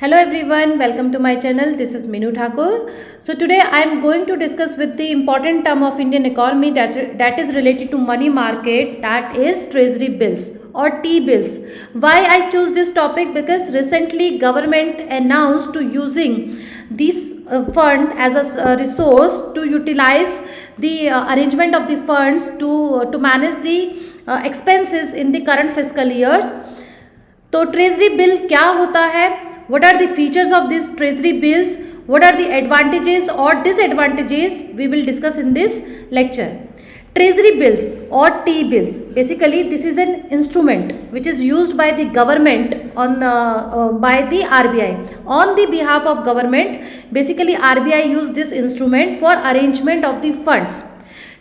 Hello everyone, welcome to my channel. This is Minu Thakur. So today I am going to discuss with the important term of Indian economy that is related to money market, that is treasury bills or T-bills. Why I choose this topic? Because recently government announced to using this fund as a resource to utilize the arrangement of the funds to manage the expenses in the current fiscal years. तो treasury bill क्या होता है, what are the features of these treasury bills, what are the advantages or disadvantages, we will discuss in this lecture. Treasury bills or T-bills, basically this is an instrument which is used by the government by the RBI on the behalf of government. Basically RBI use this instrument for arrangement of the funds.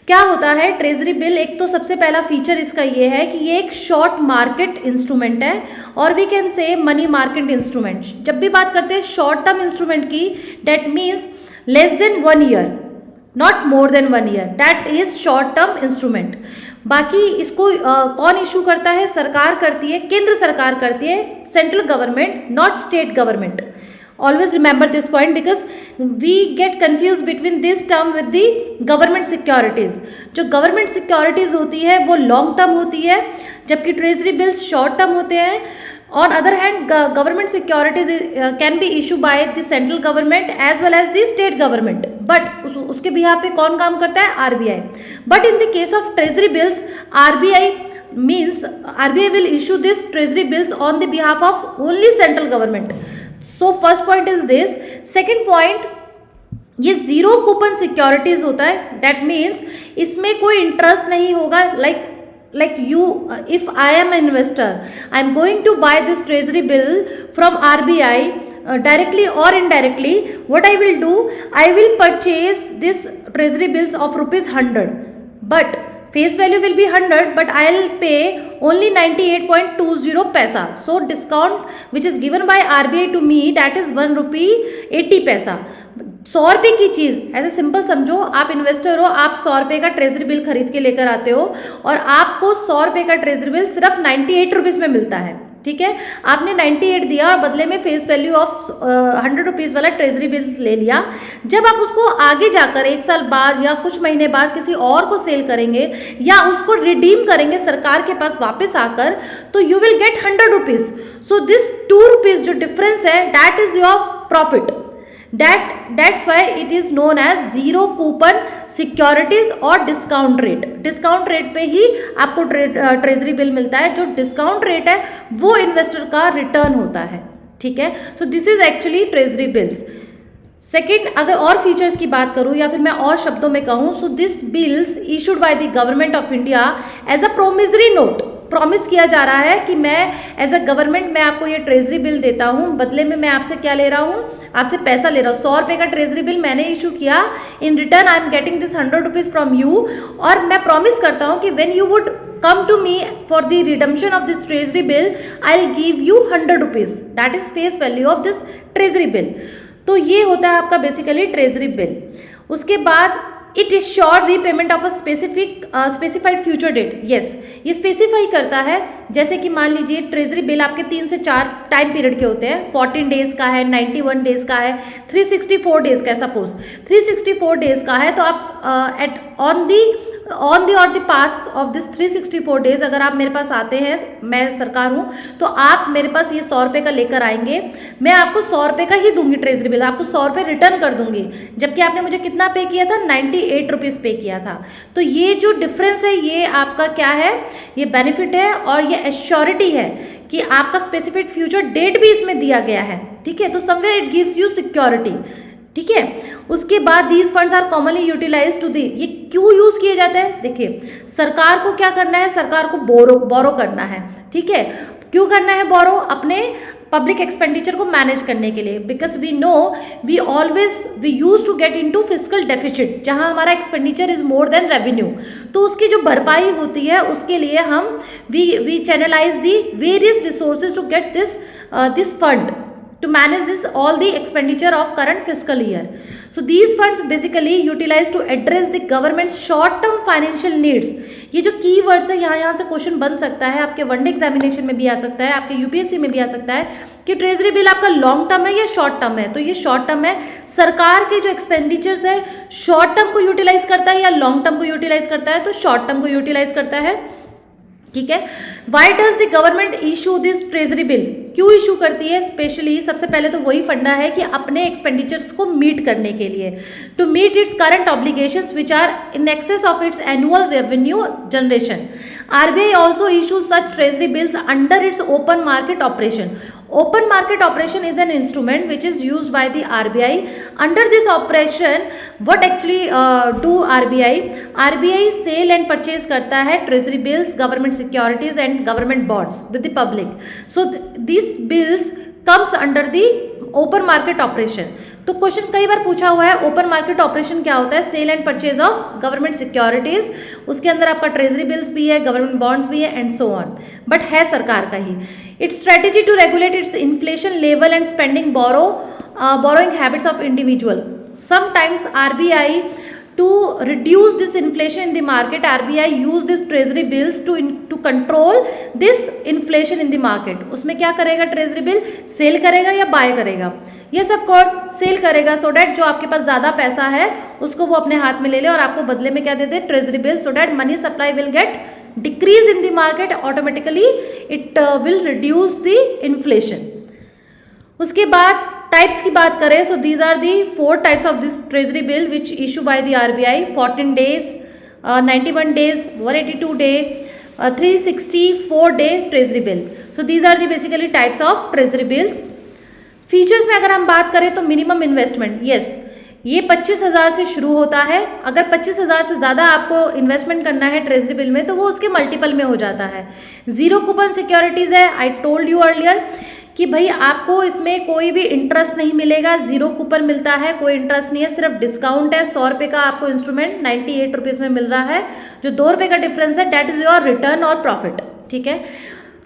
क्या होता है treasury bill? एक तो सबसे पहला feature इसका ये है कि ये एक शॉर्ट मार्केट इंस्ट्रूमेंट है और we can say money market instrument. जब भी बात करते हैं शॉर्ट टर्म इंस्ट्रूमेंट की, debt means less than 1 year, not more than 1 year, that is short term instrument. बाकी इसको कौन इशू करता है? सरकार करती है, केंद्र सरकार करती है, central government, not state government. Always remember this point because we get confused between this term with the government securities. जो government securities होती है वो long term होती है, जबकि treasury bills short term होते हैं. On other hand, government securities can be issued by the central government as well as the state government. But उसके बिहाफ पे कौन काम करता है? RBI. But in the case of treasury bills, RBI will issue this treasury bills on the behalf of only central government. So first point is this. Second point, ये zero coupon securities होता है. That means इसमें कोई interest नहीं होगा. like you, if I am an investor, I am going to buy this treasury bill from RBI directly or indirectly. What I will do, I will purchase this treasury bills of ₹100, but face value will be 100, but I'll pay only 98.20 paisa. So discount which is given by RBI to me, that is ₹1.80. 100 रुपये की चीज़, ऐसे simple समझो, आप investor हो, आप 100 रुपये का treasury bill खरीद के लेकर आते हो और आपको 100 रुपये का ट्रेजरी बिल सिर्फ 98 रुपीज़ में मिलता है. ठीक है, आपने 98 दिया और बदले में फेस वैल्यू ऑफ 100 रुपीज़ वाला ट्रेजरी बिल्स ले लिया. जब आप उसको आगे जाकर 1 साल बाद या कुछ महीने बाद किसी और को सेल करेंगे या उसको रिडीम करेंगे सरकार के पास वापस आकर, तो you will get 100 rupees. So this 2 rupees जो डिफरेंस है, that is your profit. That's why it is known as zero coupon securities और डिस्काउंट रेट. डिस्काउंट रेट पे ही आपको ट्रेजरी बिल मिलता है. जो डिस्काउंट रेट है वो इन्वेस्टर का रिटर्न होता है. ठीक है, so this is actually treasury bills. Second, अगर और फीचर्स की बात करूं या फिर मैं और शब्दों में कहूं, so this bills issued by the government of India as a promissory note. Promise किया जा रहा है कि मैं एज अ गवर्नमेंट मैं आपको ये ट्रेजरी बिल देता हूँ, बदले में मैं आपसे क्या ले रहा हूँ? आपसे पैसा ले रहा हूँ. 100 रुपये का ट्रेजरी बिल मैंने इशू किया, in return I am getting this 100 rupees from you, और मैं प्रॉमिस करता हूँ कि when you would come to me for the redemption of this treasury bill, I'll give you 100 rupees. That is face value of this treasury bill. तो ये होता है आपका बेसिकली ट्रेजरी बिल. उसके बाद it is sure repayment of a specified future date. Yes, ये specify करता है. जैसे कि मान लीजिए ट्रेजरी बिल आपके 3 से 4 टाइम पीरियड के होते हैं. 14 डेज का है, 91 डेज का है, 364 डेज का है. सपोज 364 डेज का है, तो आप ऑन दी और the pass of this 364 days अगर आप मेरे पास आते हैं, मैं सरकार हूँ, तो आप मेरे पास ये 100 रुपये का लेकर आएंगे. मैं आपको 100 रुपये का ही दूंगी ट्रेजरी बिल, आपको 100 रुपये रिटर्न कर दूंगी, जबकि आपने मुझे कितना पे किया था? 98 रुपीज़ पे किया था. तो ये जो डिफरेंस है ये आपका क्या है? ये बेनिफिट है और ये एश्योरिटी है कि आपका स्पेसिफिक फ्यूचर डेट भी इसमें दिया गया है. ठीक है, तो somewhere it gives you security. ठीक है, उसके बाद these funds are commonly utilize to the. ये क्यों यूज किए जाते हैं? देखिए, सरकार को क्या करना है? सरकार को बोरो करना है. ठीक है, क्यों करना है बोरो? अपने पब्लिक एक्सपेंडिचर को मैनेज करने के लिए. Because we know we use to get into fiscal deficit, जहां हमारा expenditure is more than revenue. तो उसकी जो भरपाई होती है उसके लिए हम we channelize the various resources to get this fund. to manage this all the expenditure of current fiscal year. So these funds basically utilized to address the government's short term financial needs. ये जो की words है यहाँ से question बन सकता है, आपके वनडे एग्जामिनेशन में भी आ सकता है, आपके यूपीएससी में भी आ सकता है कि ट्रेजरी बिल आपका लॉन्ग टर्म है या शॉर्ट टर्म है. तो ये शॉर्ट टर्म है. सरकार के जो एक्सपेंडिचर्स है शॉर्ट टर्म को यूटिलाइज करता है या लॉन्ग टर्म को यूटिलाइज करता है, तो शॉर्ट टर्म को यूटिलाइज करता है. ठीक है. Why does the government issue this treasury bill? क्यों इशू करती है? स्पेशली सबसे पहले तो वही फंडा है कि अपने एक्सपेंडिचर्स को मीट करने के लिए, to meet its current obligations which are in excess of its annual revenue generation. RBI also issues such treasury bills under its open market operation. Open market operation is an instrument which is used by the RBI. Under this operation, what actually do RBI? RBI sell and purchase करता है treasury bills, government securities and government bonds with the public. So these bills comes under the open market operation. तो question कई बार पूछा हुआ है open market operation क्या होता है? Sale and purchase of government securities, उसके अंदर आपका ट्रेजरी बिल्स भी है, गवर्नमेंट बॉन्ड्स भी है एंड सो ऑन, बट है सरकार का ही. It's strategy to regulate its inflation level and spending borrowing habits of individual. Sometimes RBI to reduce this inflation in the market, RBI use this treasury bills to control this inflation in the market. उसमें क्या करेगा? Treasury bill cell करेगा या bye करेगा? Yes of course cell करेगा, so that जो आपके पास ज़्यादा पैसा है उसको वो अपने हाथ में ले ले और आपको बदले में क्या दे दे? Treasury bill, so that money supply will get decrease in the market, automatically it will reduce the inflation. उसके बाद टाइप्स की बात करें, so these are the 4 types of this treasury bill which issue by the RBI. 14 days, 91 days, 182 day, 364 day treasury bill. So these are the basically types of treasury bills. Features में अगर हम बात करें तो minimum investment, yes ये 25,000 से शुरू होता है. अगर 25,000 से ज़्यादा आपको इन्वेस्टमेंट करना है ट्रेजरी बिल में तो वो उसके मल्टीपल में हो जाता है. जीरो कूपन सिक्योरिटीज़ है. आई टोल्ड यू अर्लियर कि भाई आपको इसमें कोई भी इंटरेस्ट नहीं मिलेगा, जीरो कूपन मिलता है, कोई इंटरेस्ट नहीं है, सिर्फ डिस्काउंट है. 100 रुपये का आपको इंस्ट्रूमेंट 98 रुपीज़ में मिल रहा है. जो 2 रुपये का डिफरेंस है डेट इज योर रिटर्न और प्रॉफिट. ठीक है.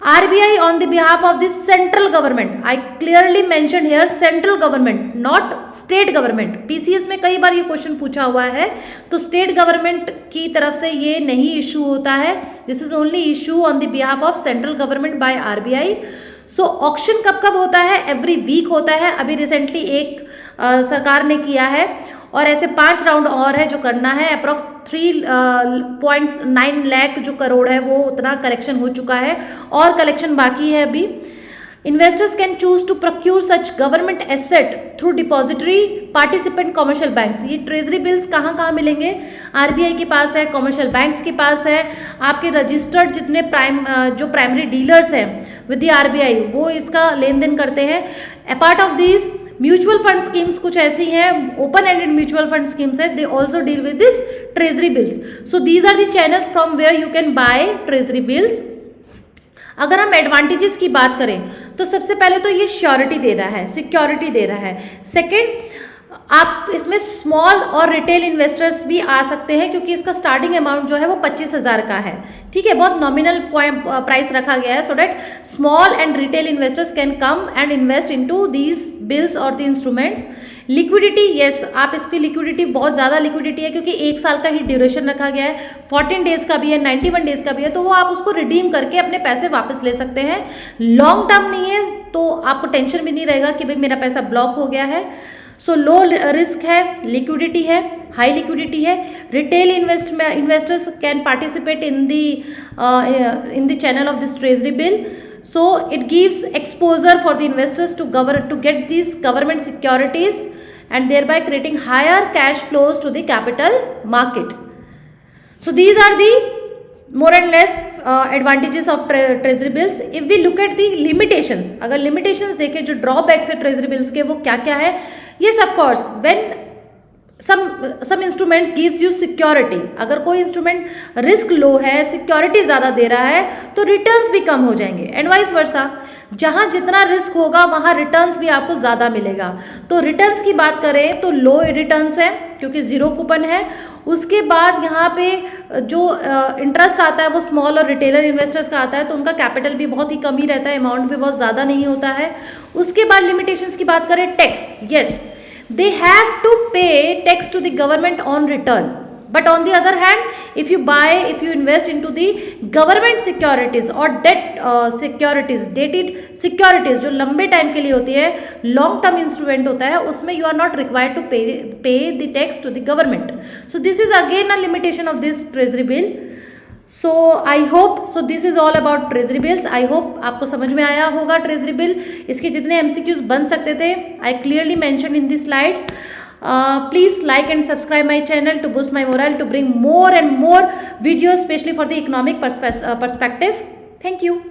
RBI on the behalf of the central government, I clearly mentioned here central government, not state government. PCS में कई बार ये क्वेश्चन पूछा हुआ है, तो स्टेट गवर्नमेंट की तरफ से ये नहीं इशू होता है. This is only issue on the behalf of central government by RBI. So auction कब कब होता है? एवरी वीक होता है. अभी रिसेंटली एक सरकार ने किया है और ऐसे 5 राउंड और है जो करना है. अप्रॉक्स 3.9 लाख जो करोड़ है वो उतना कलेक्शन हो चुका है और कलेक्शन बाकी है अभी. Investors can choose to procure such government asset through depository participant commercial banks. ये ट्रेजरी बिल्स कहाँ कहाँ मिलेंगे? RBI के पास है, कॉमर्शियल बैंक्स के पास है, आपके रजिस्टर्ड जितने जो प्राइमरी डीलर्स हैं विद द RBI वो इसका लेन देन करते हैं. Apart of this mutual fund schemes कुछ ऐसी हैं, open ended mutual fund schemes है, they also deal with this treasury bills. So these are the channels from where you can buy treasury bills. अगर हम एडवांटेजेस की बात करें तो सबसे पहले तो ये श्योरिटी दे रहा है, सिक्योरिटी दे रहा है. सेकंड, आप इसमें स्मॉल और रिटेल इन्वेस्टर्स भी आ सकते हैं क्योंकि इसका स्टार्टिंग अमाउंट जो है वो 25,000 का है. ठीक है, बहुत नॉमिनल प्राइस रखा गया है, so that small and retail investors can come and invest into these bills और द इंस्ट्रूमेंट्स. लिक्विडिटी, यस आप इसकी लिक्विडिटी बहुत ज़्यादा लिक्विडिटी है क्योंकि 1 साल का ही ड्यूरेशन रखा गया है. 14 डेज का भी है, 91 डेज का भी है, तो वो आप उसको रिडीम करके अपने पैसे वापस ले सकते हैं. लॉन्ग टर्म नहीं है तो आपको टेंशन भी नहीं रहेगा कि भाई मेरा पैसा ब्लॉक हो गया है. सो लो रिस्क है, लिक्विडिटी है, हाई लिक्विडिटी है. Retail investors can participate in the channel of this treasury bill. So it gives exposure for the investors to get these government securities and thereby creating higher cash flows to the capital market. So these are the more and less advantages of treasury bills. If we look at the limitations, अगर limitations देखें जो drawbacks है treasury bills के वो क्या क्या है? Yes of course, when some instruments gives you security, अगर कोई इंस्ट्रूमेंट रिस्क लो है, सिक्योरिटी ज़्यादा दे रहा है, तो रिटर्न्स भी कम हो जाएंगे, एंड वाइस वर्सा, जहाँ जितना रिस्क होगा वहाँ रिटर्न्स भी आपको ज़्यादा मिलेगा। तो रिटर्न्स की बात करें तो लो रिटर्न्स है क्योंकि ज़ीरो कूपन है। उसके बाद यहाँ पे जो इंटरेस्ट आता है वो स्मॉल और रिटेलर इन्वेस्टर्स का आता है, तो उनका कैपिटल भी बहुत ही कम ही रहता है, अमाउंट भी बहुत ज़्यादा नहीं होता है। उसके बाद लिमिटेशंस की बात करें, tax, yes they have to pay tax to the government on return, but on the other hand if you invest into the government securities or debt securities, dated securities जो लंबे टाइम के लिए होती है, long term instrument होता है, उसमें you are not required to pay the tax to the government. So this is again a limitation of this treasury bill. So I hope, so this is all about treasury bills. I hope आपको समझ में आया होगा treasury bill, इसके जितने MCQs बन सकते थे I clearly mention in the slides. Please like and subscribe my channel to boost my moral, to bring more and more videos, especially for the economic perspective. Thank you.